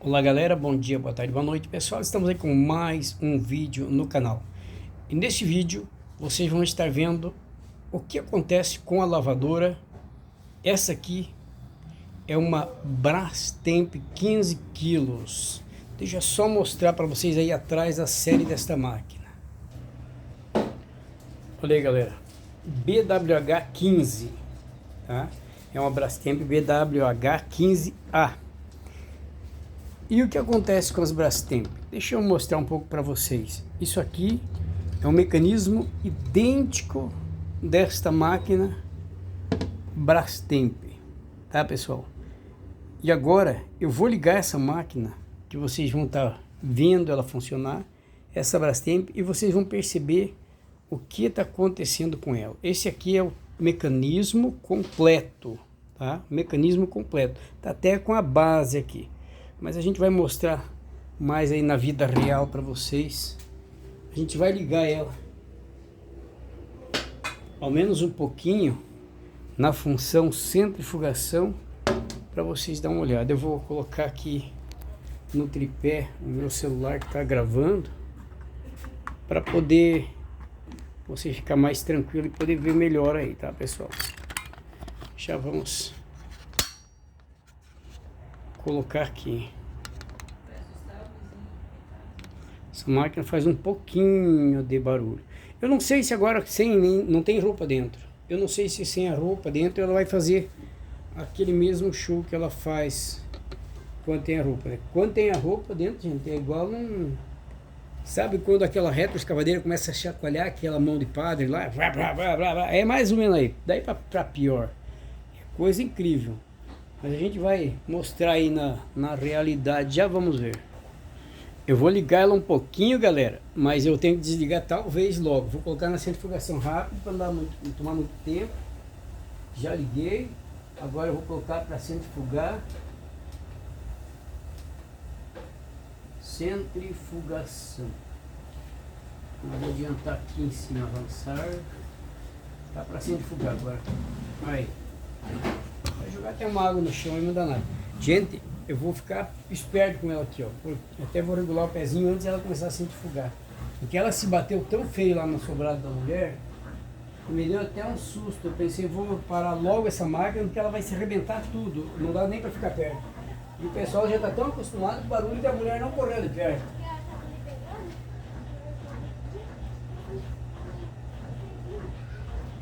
Olá galera, bom dia, boa tarde, boa noite pessoal, estamos aí com mais um vídeo no canal. E neste vídeo vocês vão estar vendo o que acontece com a lavadora. Essa aqui é uma Brastemp 15 quilos. Deixa eu só mostrar para vocês aí atrás a série desta máquina. Olha aí galera, BWH 15, tá? É uma Brastemp BWH 15A. E o que acontece com as Brastemp? Deixa eu mostrar um pouco para vocês. Isso aqui é um mecanismo idêntico desta máquina Brastemp, tá pessoal? E agora eu vou ligar essa máquina, que vocês vão estar vendo ela funcionar, essa Brastemp, e vocês vão perceber o que está acontecendo com ela. Esse aqui é o mecanismo completo, tá? Mecanismo completo, tá até com a base aqui. Mas a gente vai mostrar mais aí na vida real para vocês. A gente vai ligar ela ao menos um pouquinho na função centrifugação para vocês dar uma olhada. Eu vou colocar aqui no tripé o meu celular que está gravando para poder você ficar mais tranquilo e poder ver melhor aí, tá pessoal? Já vamos colocar aqui. Essa máquina faz um pouquinho de barulho. Eu não sei se agora não tem roupa dentro. Eu não sei se sem a roupa dentro ela vai fazer aquele mesmo show que ela faz quando tem a roupa, né? Quando tem a roupa dentro, gente, é igual um... Sabe quando aquela retroescavadeira começa a chacoalhar aquela mão de padre lá? É mais ou menos aí. Daí pra pior. É coisa incrível. Mas a gente vai mostrar aí na realidade, já vamos ver. Eu vou ligar ela um pouquinho, galera, mas eu tenho que desligar talvez logo. Vou colocar na centrifugação rápido para não tomar muito tempo. Já liguei. Agora eu vou colocar para centrifugar. Centrifugação. Eu vou adiantar aqui em cima, avançar. Tá para centrifugar agora. Aí. Vai jogar até uma água no chão e não dá nada. Gente, eu vou ficar esperto com ela aqui, ó. Até vou regular o pezinho antes dela começar a centrifugar. Porque ela se bateu tão feio lá no sobrado da mulher, que me deu até um susto. Eu pensei, vou parar logo essa máquina, porque ela vai se arrebentar tudo. Não dá nem para ficar perto. E o pessoal já está tão acostumado com o barulho que a mulher não correu de perto.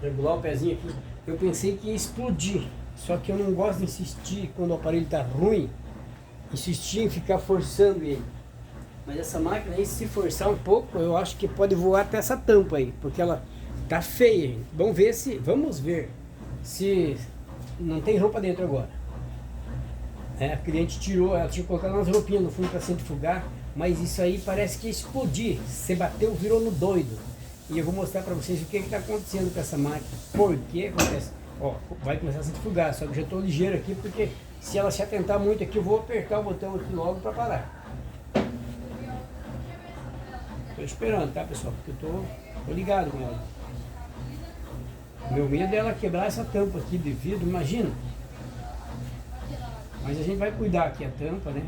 Regular o pezinho aqui. Eu pensei que ia explodir. Só que eu não gosto de insistir quando o aparelho está ruim, insistir em ficar forçando ele. Mas essa máquina aí, se forçar um pouco, eu acho que pode voar até essa tampa aí, porque ela tá feia, gente. Vamos ver se não tem roupa dentro agora. A cliente tirou, ela tinha colocado umas roupinhas no fundo para centrifugar, mas isso aí parece que ia explodir. Se bateu, virou no doido. E eu vou mostrar para vocês o que está acontecendo com essa máquina. Por que acontece? Ó, vai começar a centrifugar, só que eu já estou ligeiro aqui, porque se ela se atentar muito aqui, eu vou apertar o botão aqui logo para parar. Estou esperando, tá pessoal? Porque eu tô ligado com ela. Meu medo é ela quebrar essa tampa aqui de vidro, imagina. Mas a gente vai cuidar aqui a tampa, né?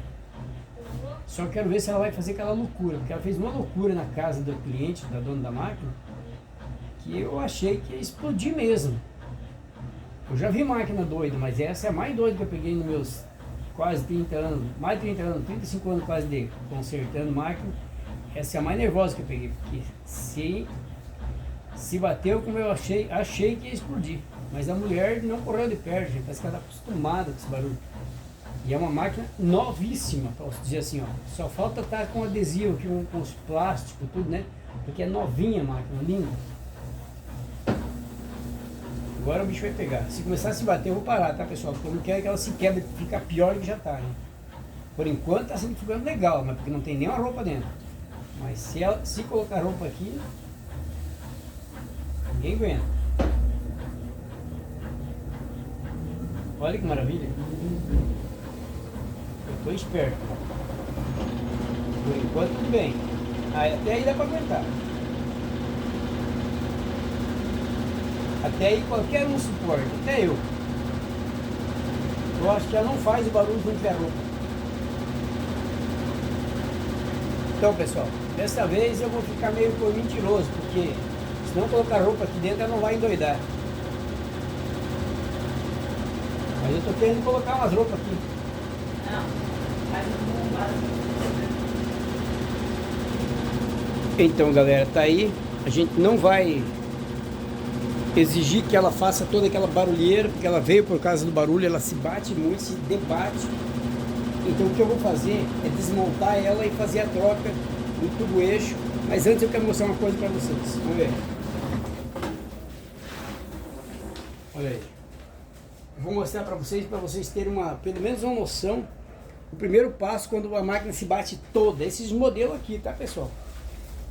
Só quero ver se ela vai fazer aquela loucura, porque ela fez uma loucura na casa do cliente, da dona da máquina, que eu achei que ia explodir mesmo. Eu já vi máquina doida, mas essa é a mais doida que eu peguei nos meus quase 30 anos, mais de 30 anos, 35 anos quase de consertando máquina. Essa é a mais nervosa que eu peguei, porque se bateu como eu achei que ia explodir. Mas a mulher não correu de perto, gente, parece que ela está acostumada com esse barulho. E é uma máquina novíssima, posso dizer assim, ó. Só falta estar com adesivo aqui, com os plásticos, tudo, né? Porque é novinha a máquina, linda. Agora o bicho vai pegar. Se começar a se bater, eu vou parar, tá pessoal? Porque eu não quero que ela se quebre e fique pior do que já tá, né? Por enquanto tá centrifugando legal, mas porque não tem nenhuma roupa dentro. Mas se colocar roupa aqui, ninguém aguenta. Olha que maravilha. Eu tô esperto. Por enquanto tudo bem. Até aí dá pra aguentar. Até aí qualquer um suporta, até eu. Eu acho que ela não faz o barulho quando tiver roupa. Então, pessoal, dessa vez eu vou ficar meio por mentiroso, porque se não colocar roupa aqui dentro, ela não vai endoidar. Mas eu tô querendo colocar umas roupas aqui. Não, mas não vai. Então, galera, tá aí. A gente não vai exigir que ela faça toda aquela barulheira, porque ela veio por causa do barulho, ela se bate muito, se debate. Então o que eu vou fazer é desmontar ela e fazer a troca do tubo eixo. Mas antes eu quero mostrar uma coisa para vocês. Vamos ver. Olha aí. Eu vou mostrar para vocês terem pelo menos uma noção. O primeiro passo quando a máquina se bate toda. Esses modelos aqui, tá, pessoal?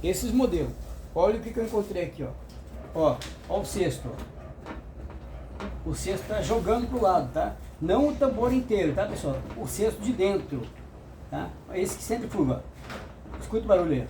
Esses modelos. Olha o que eu encontrei aqui, ó. Ó o cesto. O cesto tá jogando pro lado, tá? Não o tambor inteiro, tá, pessoal? O cesto de dentro, tá? Esse que centrifuga. Escuta o barulho aí.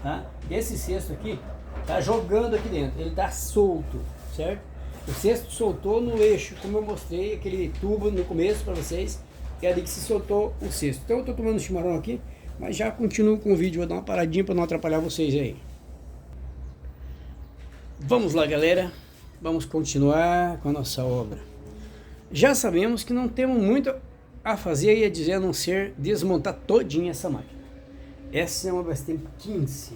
Tá? Esse cesto aqui tá jogando aqui dentro. Ele tá solto, certo? O cesto soltou no eixo, como eu mostrei aquele tubo no começo para vocês. É ali que se soltou o cesto. Então eu tô tomando chimarrão aqui, mas já continuo com o vídeo. Vou dar uma paradinha para não atrapalhar vocês aí. Vamos lá, galera. Vamos continuar com a nossa obra. Já sabemos que não temos muito a fazer e a dizer a não ser desmontar todinha essa máquina. Essa é uma Brastemp 15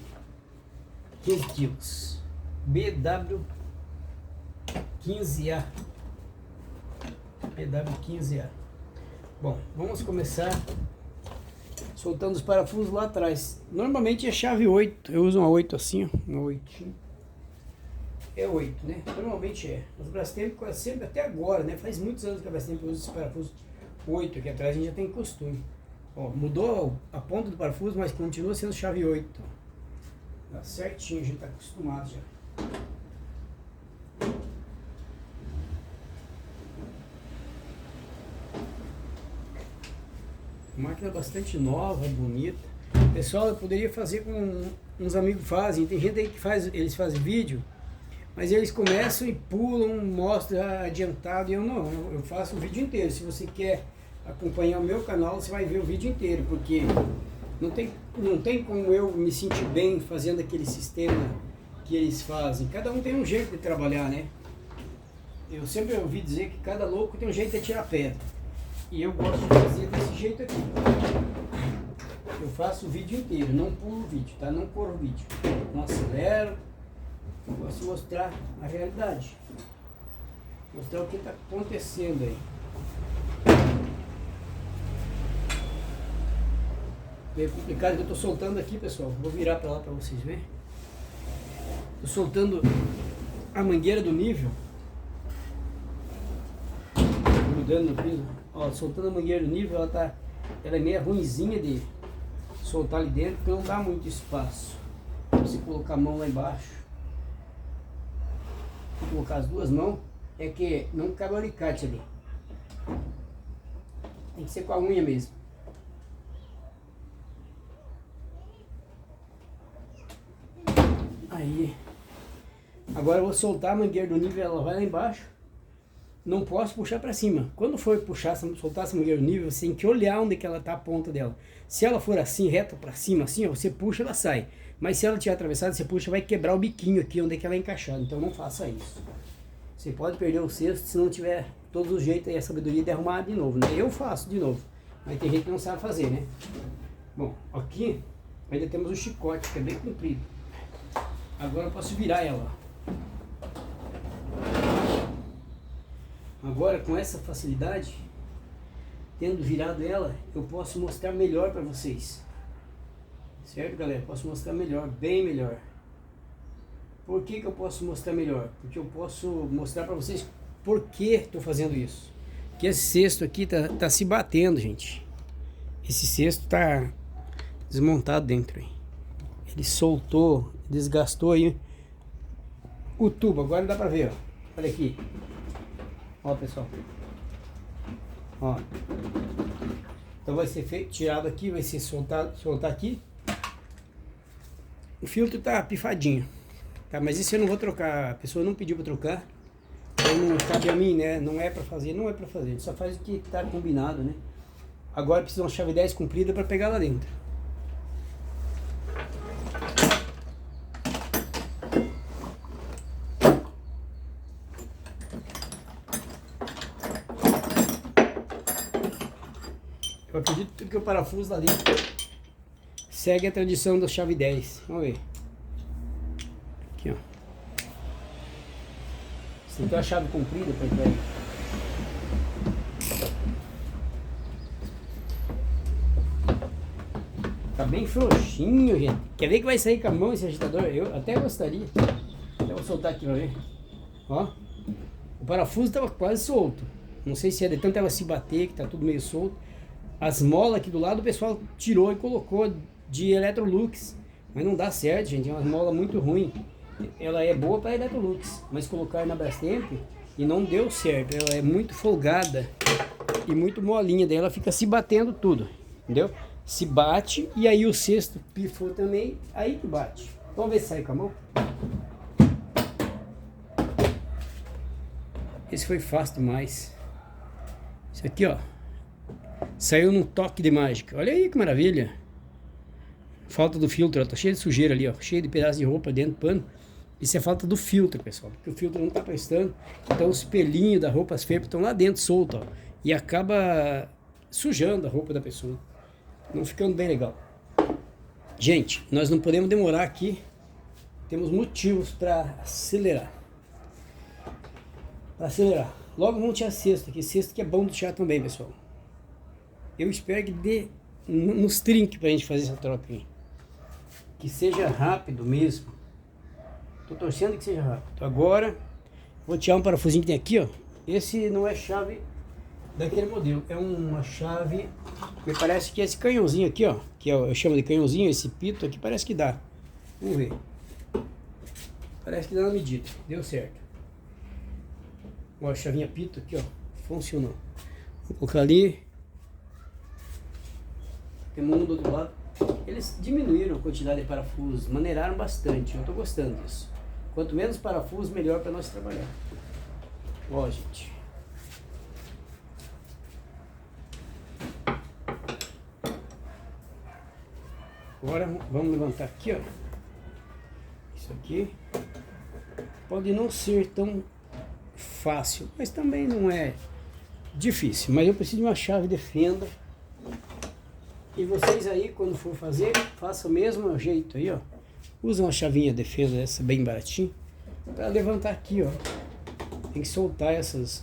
quilos. BW15A. BW15A. Bom, vamos começar soltando os parafusos lá atrás. Normalmente é chave 8. Eu uso uma 8 assim, ó, uma 8. É 8, né? Normalmente é. As Brastemp quase sempre, até agora, né? Faz muitos anos que a Brastemp usa esses parafusos 8 aqui atrás, a gente já tem costume. Ó, mudou a ponta do parafuso, mas continua sendo chave 8. Tá certinho, a gente tá acostumado já. Máquina bastante nova, bonita. Pessoal, eu poderia fazer como uns amigos fazem. Tem gente aí que eles fazem vídeo, mas eles começam e pulam, mostram adiantado, e eu não, eu faço o vídeo inteiro. Se você quer acompanhar o meu canal, você vai ver o vídeo inteiro, porque não tem como eu me sentir bem fazendo aquele sistema que eles fazem. Cada um tem um jeito de trabalhar, né? Eu sempre ouvi dizer que cada louco tem um jeito de tirar pedra. E eu gosto de fazer desse jeito aqui. Eu faço o vídeo inteiro, não pulo o vídeo, tá? Não corro o vídeo. Não acelero. Eu gosto de mostrar a realidade. Mostrar o que está acontecendo aí. Meio complicado que eu estou soltando aqui, pessoal. Vou virar para lá para vocês verem. Estou soltando a mangueira do nível. Grudando no piso. Ó, soltando a mangueira do nível, ela é meio ruinzinha de soltar ali dentro, porque não dá muito espaço. Se colocar a mão lá embaixo, colocar as duas mãos, é que não cabe o alicate ali. Tem que ser com a unha mesmo. Aí, agora eu vou soltar a mangueira do nível, ela vai lá embaixo. Não posso puxar para cima. Quando for soltar essa mangueira do nível, você tem que olhar onde é que ela tá, a ponta dela. Se ela for assim, reta para cima, assim, ó, você puxa, ela sai. Mas se ela tiver atravessada, você puxa, vai quebrar o biquinho aqui, onde é que ela é encaixada. Então não faça isso. Você pode perder o cesto se não tiver todos os jeitos e a sabedoria de arrumar de novo, né? Eu faço de novo, mas tem gente que não sabe fazer, né? Bom, aqui ainda temos o chicote, que é bem comprido. Agora eu posso virar ela. Agora, com essa facilidade, tendo virado ela, eu posso mostrar melhor para vocês. Certo, galera? Posso mostrar melhor, bem melhor. Por que eu posso mostrar melhor? Porque eu posso mostrar para vocês por que estou fazendo isso. Porque esse cesto aqui tá se batendo, gente. Esse cesto tá desmontado dentro. Hein? Ele soltou, desgastou aí o tubo. Agora dá para ver, ó. Olha aqui. Ó, pessoal. Ó. Então vai ser tirado aqui, vai ser soltar aqui. O filtro tá pifadinho. Tá, mas isso eu não vou trocar. A pessoa não pediu para trocar. Então não cabe a mim, né? Não é para fazer, não é para fazer. Só faz o que tá combinado, né? Agora precisa de uma chave 10 comprida para pegar lá dentro. Eu acredito que o parafuso lá dentro segue a tradição da chave 10. Vamos ver. Aqui, ó. Você tem que ter a chave comprida para entrar aí. Tá bem frouxinho, gente. Quer ver que vai sair com a mão esse agitador? Eu até gostaria. Até vou soltar aqui pra ver. Ó. O parafuso estava quase solto. Não sei se é de tanto ela se bater, que tá tudo meio solto. As molas aqui do lado o pessoal tirou e colocou de Electrolux. Mas não dá certo, gente. É uma mola muito ruim. Ela é boa para Electrolux, mas colocar na Brastemp e não deu certo. Ela é muito folgada e muito molinha. Daí ela fica se batendo tudo. Entendeu? Se bate e aí o cesto pifou também. Aí que bate. Vamos ver se sai com a mão. Esse foi fácil demais. Isso aqui, ó. Saiu num toque de mágica. Olha aí que maravilha. Falta do filtro, ó. Tá cheio de sujeira ali, ó. Cheio de pedaços de roupa dentro do pano. Isso é falta do filtro, pessoal. Porque o filtro não tá prestando. Então os pelinhos da roupa, as felpas estão lá dentro, soltos, ó. E acaba sujando a roupa da pessoa. Não ficando bem legal. Gente, nós não podemos demorar aqui. Temos motivos para acelerar. Logo vamos tirar cesto aqui. Cesto que é bom de tirar também, pessoal. Eu espero que dê nos trinques pra gente fazer essa troca aqui. Que seja rápido mesmo. Tô torcendo que seja rápido. Agora, vou tirar um parafusinho que tem aqui, ó. Esse não é chave daquele modelo. É uma chave... Me parece que esse canhãozinho aqui, ó. Que eu chamo de canhãozinho, esse pito aqui, parece que dá. Vamos ver. Parece que dá na medida. Deu certo. Ó, a chavinha pito aqui, ó. Funcionou. Vou colocar ali. Tem um do outro lado. Eles diminuíram a quantidade de parafusos, maneiraram bastante. Eu tô gostando disso. Quanto menos parafusos, melhor para nós trabalhar. Ó, gente. Agora vamos levantar aqui, ó. Isso aqui pode não ser tão fácil, mas também não é difícil. Mas eu preciso de uma chave de fenda. E vocês aí, quando for fazer, façam o mesmo jeito aí, ó. Usa uma chavinha de fenda essa bem baratinha para levantar aqui, ó. Tem que soltar essas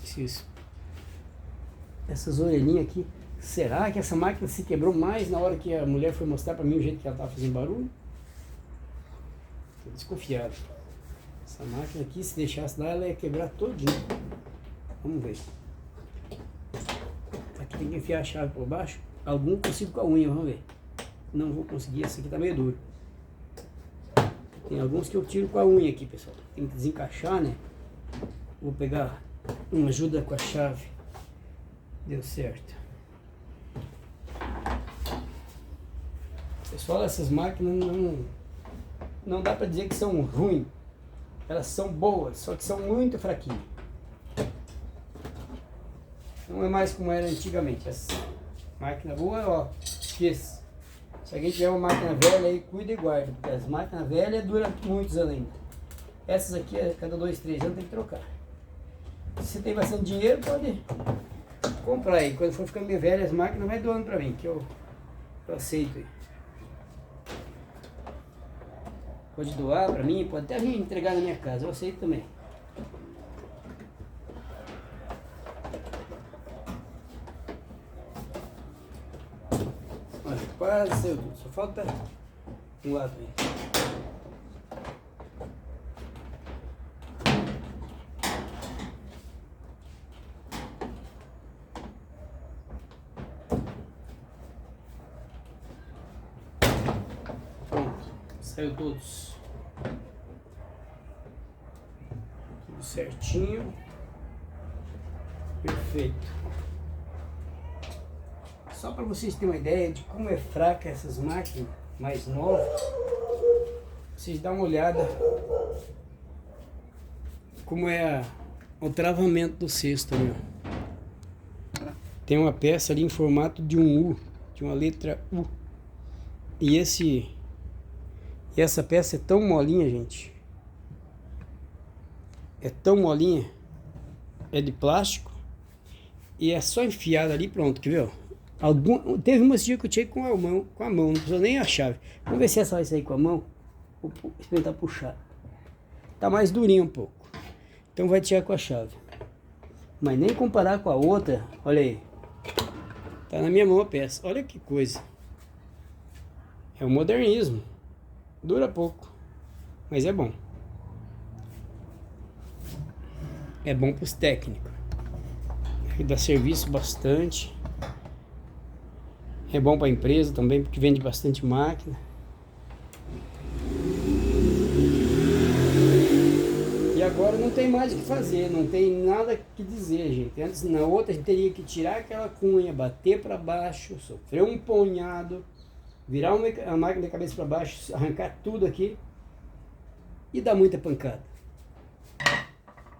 orelhinhas aqui. Será que essa máquina se quebrou mais na hora que a mulher foi mostrar para mim o jeito que ela estava fazendo barulho? Tô desconfiado. Essa máquina aqui, se deixasse lá, ela ia quebrar todinho. Vamos ver. Aqui tem que enfiar a chave por baixo. Algum consigo com a unha, vamos ver. Não vou conseguir, esse aqui tá meio duro. Tem alguns que eu tiro com a unha aqui, pessoal. Tem que desencaixar, né? Vou pegar uma ajuda com a chave. Deu certo. Pessoal, essas máquinas não dá pra dizer que são ruins. Elas são boas, só que são muito fraquinhas. Não é mais como era antigamente. Essa máquina boa, ó, esqueça. Se alguém tiver uma máquina velha aí, cuida e guarda, porque as máquinas velhas duram muitos anos ainda. Essas aqui, a cada 2, 3 anos tem que trocar. Se você tem bastante dinheiro, pode comprar aí. Quando for ficando meio velha as máquinas, vai doando pra mim, que eu aceito aí. Pode doar pra mim, pode até vir entregar na minha casa, eu aceito também. Olha, quase saiu tudo, só falta um lado aí. Pronto, saiu todos. Tudo certinho. Perfeito. Só para vocês terem uma ideia de como é fraca essas máquinas mais novas, vocês dão uma olhada como é o travamento do cesto ali, ó. Tem uma peça ali em formato de um U, de uma letra U. E essa peça é tão molinha, gente. É tão molinha. É de plástico. E é só enfiar ali, pronto, quer ver? Ó? Teve umas dias que eu tirei com a mão, não precisou nem a chave. Vamos ver se essa vai sair com a mão. Vou experimentar puxar. Tá mais durinho um pouco. Então vai tirar com a chave. Mas nem comparar com a outra, olha aí. Tá na minha mão a peça. Olha que coisa. É o modernismo. Dura pouco, mas é bom. É bom para os técnicos. Dá serviço bastante. É bom para a empresa também, porque vende bastante máquina. E agora não tem mais o que fazer, não tem nada que dizer, gente. Antes, na outra, a gente teria que tirar aquela cunha, bater para baixo, sofrer um punhado, virar a máquina de cabeça para baixo, arrancar tudo aqui e dar muita pancada.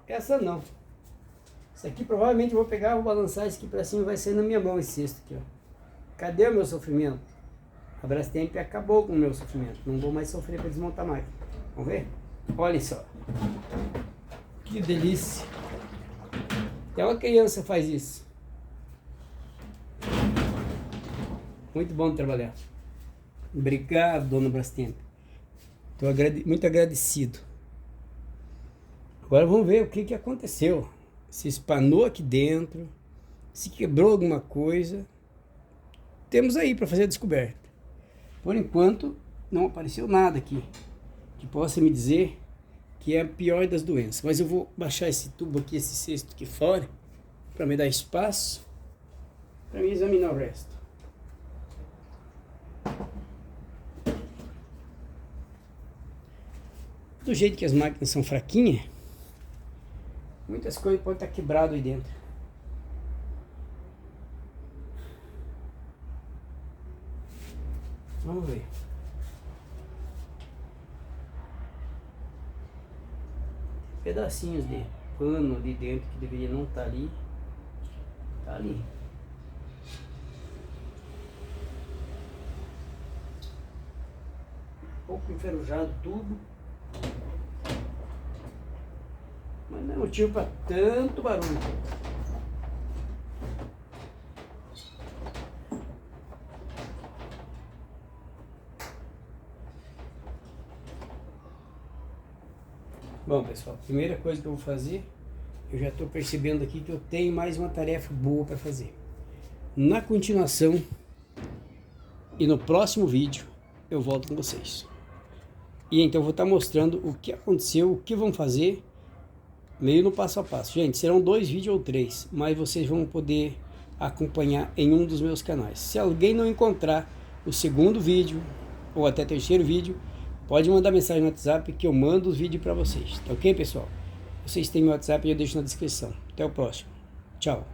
Essa não. Isso aqui provavelmente eu vou pegar, vou balançar isso aqui para cima e vai sair na minha mão esse cesto aqui, ó. Cadê o meu sofrimento? A Brastemp acabou com o meu sofrimento. Não vou mais sofrer para desmontar a máquina. Vamos ver? Olhem só. Que delícia. Até uma criança faz isso. Muito bom de trabalhar. Obrigado, dona Brastemp. Estou muito agradecido. Agora vamos ver o que aconteceu. Se espanou aqui dentro, se quebrou alguma coisa. Temos aí para fazer a descoberta. Por enquanto, não apareceu nada aqui que possa me dizer que é a pior das doenças. Mas eu vou baixar esse tubo aqui, esse cesto aqui fora, para me dar espaço para me examinar o resto. Do jeito que as máquinas são fraquinhas, muitas coisas podem estar quebradas aí dentro. Vamos ver. Pedacinhos de pano ali dentro que deveria não estar ali. Tá ali. Um pouco enferrujado tudo. Mas não é motivo para tanto barulho. Bom, pessoal, a primeira coisa que eu vou fazer, eu já estou percebendo aqui que eu tenho mais uma tarefa boa para fazer. Na continuação e no próximo vídeo, eu volto com vocês. E então eu vou estar mostrando o que aconteceu, o que vão fazer, meio no passo a passo. Gente, serão 2 vídeos ou 3, mas vocês vão poder acompanhar em um dos meus canais. Se alguém não encontrar o segundo vídeo, ou até terceiro vídeo, pode mandar mensagem no WhatsApp que eu mando os vídeos para vocês. Tá ok, pessoal? Vocês têm meu WhatsApp e eu deixo na descrição. Até o próximo. Tchau.